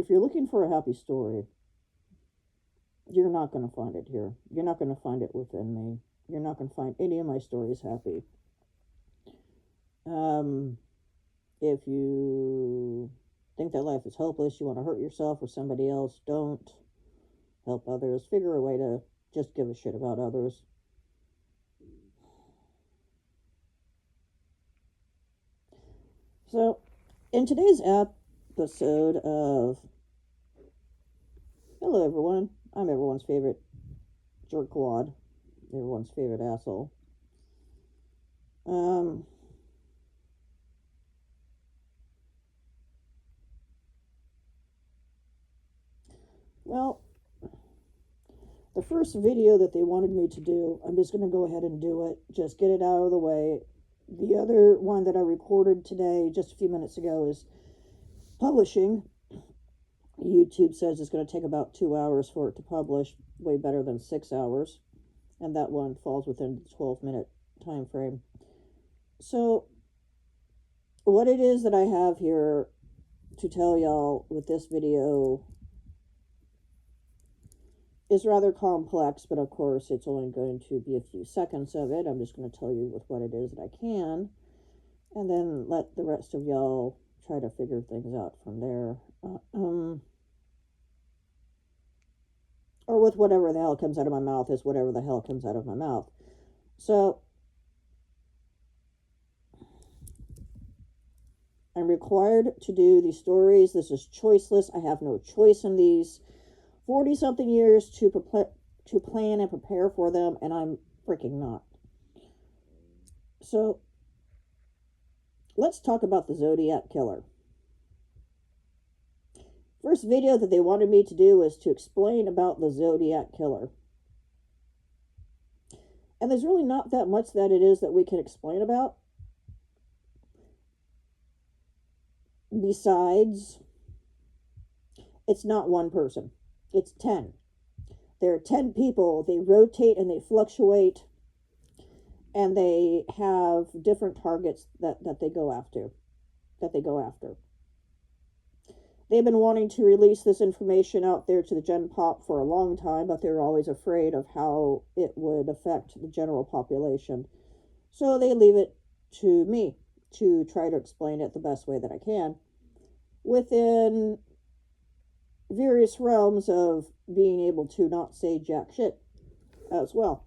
if you're looking for a happy story, you're not going to find it here. You're not going to find it within me. You're not going to find any of my stories happy. If you think that life is hopeless, you want to hurt yourself or somebody else, don't. Help others. Figure a way to just give a shit about others. So, in today's episode of Hello Everyone, I'm everyone's favorite jerkwad, everyone's favorite asshole. Well, the first video that they wanted me to do, I'm just going to go ahead and do it. Just get it out of the way. The other one that I recorded today, just a few minutes ago, is publishing. YouTube says it's going to take about 2 hours for it to publish, way better than 6 hours. And that one falls within the 12-minute time frame. So, what it is that I have here to tell y'all with this video is rather complex, but of course it's only going to be a few seconds of it. I'm just going to tell you with what it is that I can, and then let the rest of y'all try to figure things out from there. Or with whatever the hell comes out of my mouth is whatever the hell comes out of my mouth. So, I'm required to do these stories. This is choiceless. I have no choice in these. 40-something years to plan and prepare for them, and I'm freaking not. So, let's talk about the Zodiac Killer. First video that they wanted me to do was to explain about the Zodiac Killer. And there's really not that much that it is that we can explain about. Besides, it's not one person. It's 10. There are 10 people. They rotate and they fluctuate. And they have different targets that they go after. They've been wanting to release this information out there to the Gen Pop for a long time, but they're always afraid of how it would affect the general population. So they leave it to me to try to explain it the best way that I can within various realms of being able to not say jack shit as well.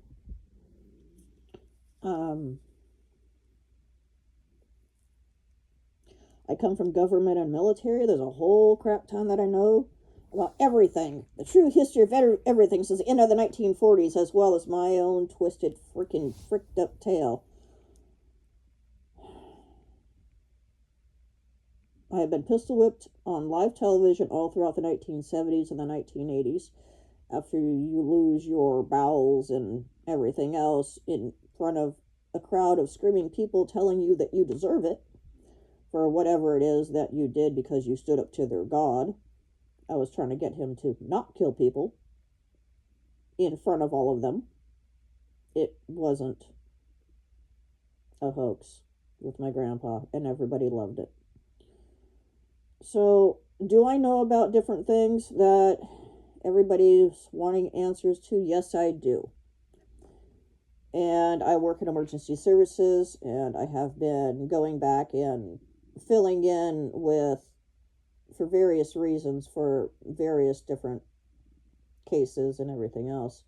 I come from government and military. There's a whole crap ton that I know about everything. The true history of everything since the end of the 1940s, as well as my own twisted, fricked up tale. I have been pistol whipped on live television all throughout the 1970s and the 1980s. After you lose your bowels and everything else in front of a crowd of screaming people telling you that you deserve it for whatever it is that you did because you stood up to their god. I was trying to get him to not kill people in front of all of them. It wasn't a hoax with my grandpa, and everybody loved it. So, do I know about different things that everybody's wanting answers to? Yes, I do. And I work in emergency services, and I have been going back and filling in with, for various reasons, for various different cases and everything else.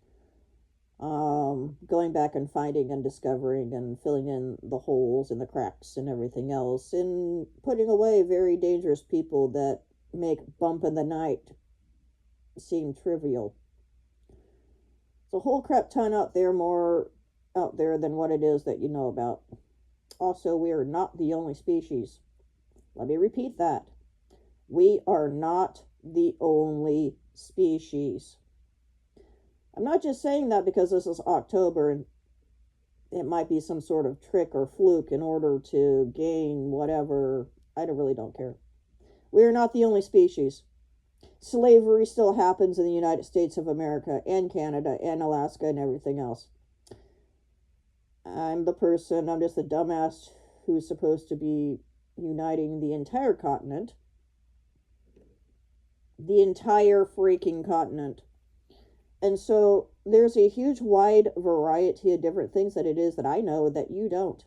Going back and finding and discovering and filling in the holes and the cracks and everything else, and putting away very dangerous people that make bump in the night seem trivial. It's a whole crap ton out there, more out there than what it is that you know about. Also, we are not the only species. Let me repeat that. We are not the only species. I'm not just saying that because this is October and it might be some sort of trick or fluke in order to gain whatever. I really don't care. We are not the only species. Slavery still happens in the United States of America and Canada and Alaska and everything else. I'm just the dumbass who's supposed to be uniting the entire continent the entire freaking continent. And so there's a huge wide variety of different things that it is that I know that you don't.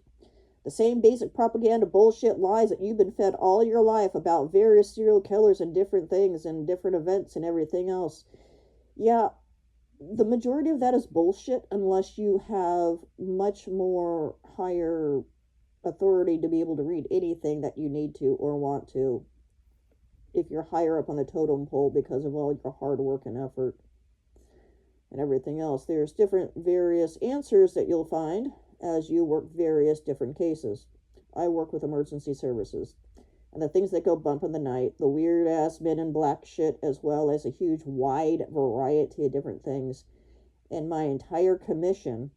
The same basic propaganda bullshit lies that you've been fed all your life about various serial killers and different things and different events and everything else. Yeah, the majority of that is bullshit unless you have much more higher authority to be able to read anything that you need to or want to if you're higher up on the totem pole because of all your hard work and effort and everything else. There's different various answers that you'll find as you work various different cases. I work with emergency services. And the things that go bump in the night, the weird ass men in black shit, as well as a huge wide variety of different things. And my entire commission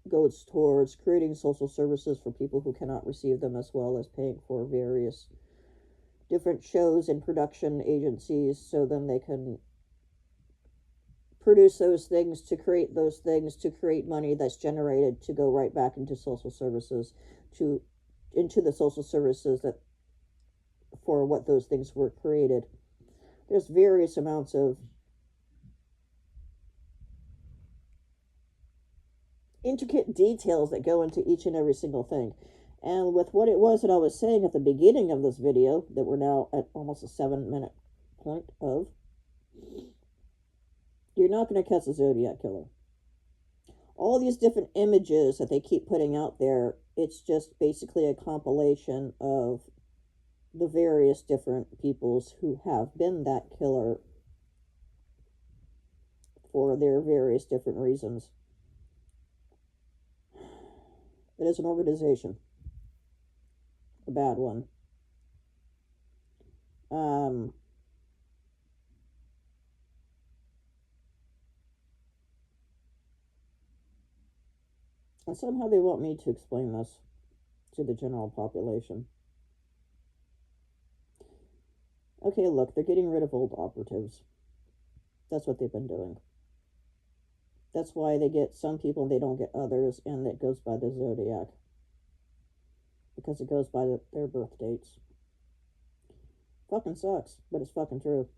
goes towards creating social services for people who cannot receive them, as well as paying for various different shows and production agencies so then they can produce those things to create those things to create money that's generated to go right back into social services, into the social services that for what those things were created. There's various amounts of intricate details that go into each and every single thing. And with what it was that I was saying at the beginning of this video, that we're now at almost a 7-minute point of, you're not going to catch a Zodiac Killer. All these different images that they keep putting out there, it's just basically a compilation of the various different peoples who have been that killer for their various different reasons. It is an organization. A bad one. And somehow they want me to explain this to the general population. Okay, look, they're getting rid of old operatives. That's what they've been doing. That's why they get some people and they don't get others, and it goes by the zodiac. Because it goes by their birth dates. Fucking sucks, but it's fucking true.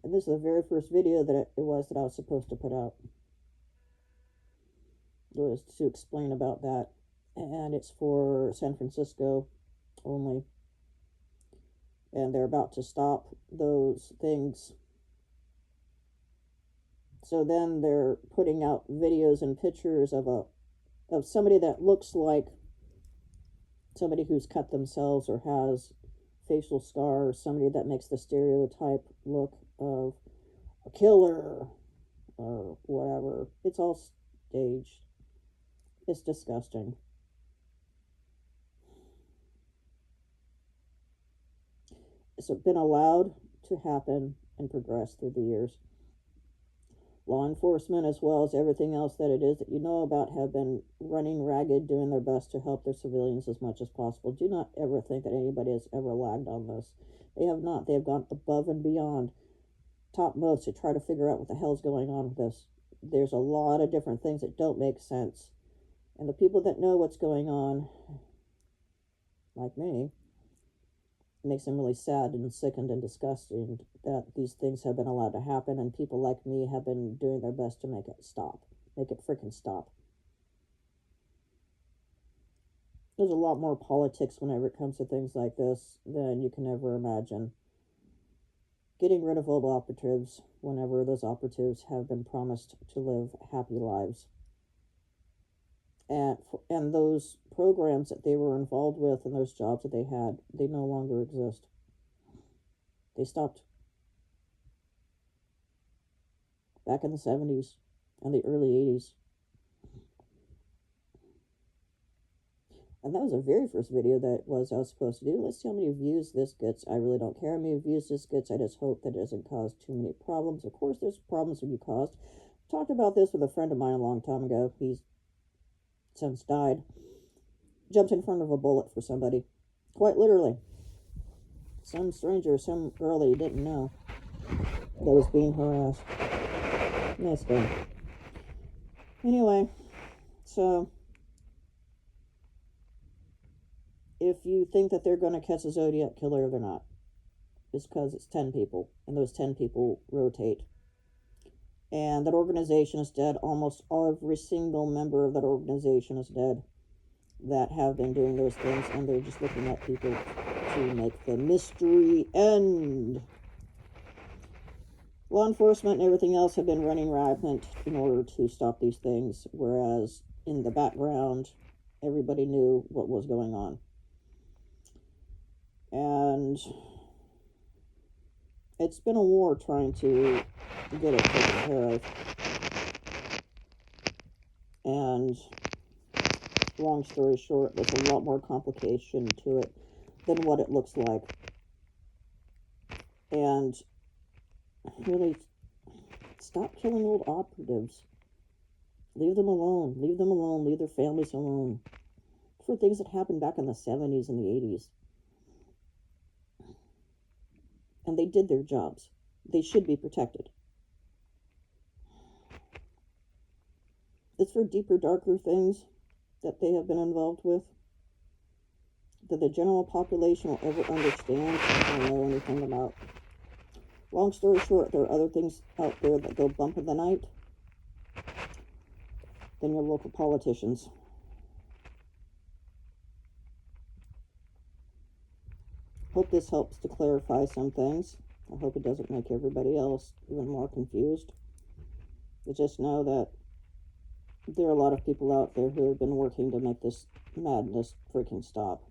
And this is the very first video that it was that I was supposed to put out. It was to explain about that. And it's for San Francisco only. And they're about to stop those things. So then they're putting out videos and pictures of somebody that looks like somebody who's cut themselves or has facial scars, somebody that makes the stereotype look of a killer or whatever. It's all staged. It's disgusting. It's been allowed to happen and progress through the years. Law enforcement, as well as everything else that it is that you know about, have been running ragged, doing their best to help their civilians as much as possible. Do not ever think that anybody has ever lagged on this. They have not. They have gone above and beyond, topmost, to try to figure out what the hell's going on with this. There's a lot of different things that don't make sense. And the people that know what's going on, like me, it makes them really sad and sickened and disgusted that these things have been allowed to happen, and people like me have been doing their best to make it stop. Make it freaking stop. There's a lot more politics whenever it comes to things like this than you can ever imagine. Getting rid of old operatives whenever those operatives have been promised to live happy lives. And those programs that they were involved with and those jobs that they had, they no longer exist. They stopped. Back in the 70s and the early 80s. And that was the very first video that I was supposed to do. Let's see how many views this gets. I really don't care how many views this gets. I just hope that it doesn't cause too many problems. Of course, there's problems to be caused. I talked about this with a friend of mine a long time ago. He's since died. Jumped in front of a bullet for somebody. Quite literally. Some stranger, some girl that he didn't know, that was being harassed. Nice guy. Anyway, so if you think that they're going to catch a Zodiac Killer, they're not. is because it's 10 people, and those 10 people rotate. And that organization is dead. Almost every single member of that organization is dead that have been doing those things, and they're just looking at people to make the mystery end. Law enforcement and everything else have been running rampant in order to stop these things, whereas in the background, everybody knew what was going on. And it's been a war trying to get it taken care of. And long story short, there's a lot more complication to it than what it looks like. And really, stop killing old operatives. Leave them alone. Leave them alone. Leave their families alone. For things that happened back in the 70s and the 80s. And they did their jobs. They should be protected. It's for deeper, darker things that they have been involved with that the general population will ever understand or know anything about. Long story short, there are other things out there that go bump in the night than your local politicians. Hope this helps to clarify some things. I hope it doesn't make everybody else even more confused. But just know that there are a lot of people out there who have been working to make this madness freaking stop.